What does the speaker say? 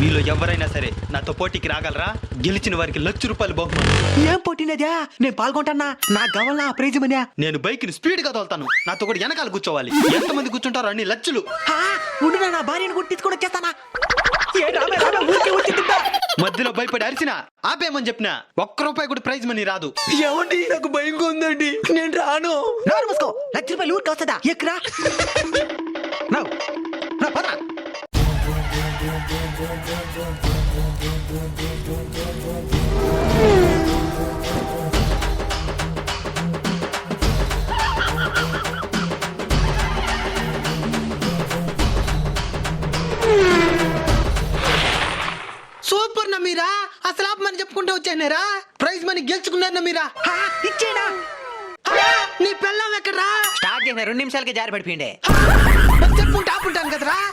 మీలో ఎవరైనా సరే నాతో పోటీకి రాగలరా? గెలిచిన వారికి ₹1,00,000 బహుమానం. ఏం పోటీనేదా? నేను పాల్గొంటానా? నాకు కావాలా ప్రైజ్ మనీ? నేను బైక్ ని స్పీడ్ గా తోలుతాను. నాతో కూడా వెనకాల కూర్చోవాలి. ఎంతమంది కూర్చుంటారో అన్ని లక్షలు. ఉండు, నా భార్యను కూడా తీసుకొని వచ్చేస్తానా? ఏ రామే రామే, ఊరికే ఊరికే తింటా. మధ్యలో భయపడి అరిచినా ఆపేయమని చెప్పినా ₹1 కూడా ప్రైజ్ మనీ రాదు. ఏమండి, నాకు భయంగా ఉందండి, నేను రాను. నోరు మూసుకో, ₹1,00,000 ఊరికి వస్తుందా? ఎక్కరా పదరా. సూపర్ నమీరా, అసలు ఆపమని చెప్పుకుంటూ వచ్చానేరా. ప్రైజ్ మనీ గెలుచుకున్నారు నమీరా. ఇచ్చేనా? నీ పెళ్ళం ఎక్కడ్రా? స్టార్ట్ చేసిన 2 నిమిషాలకి జారి పడిపోయిండే. చెప్పుకుంటూ ఆపుంటాను కదరా.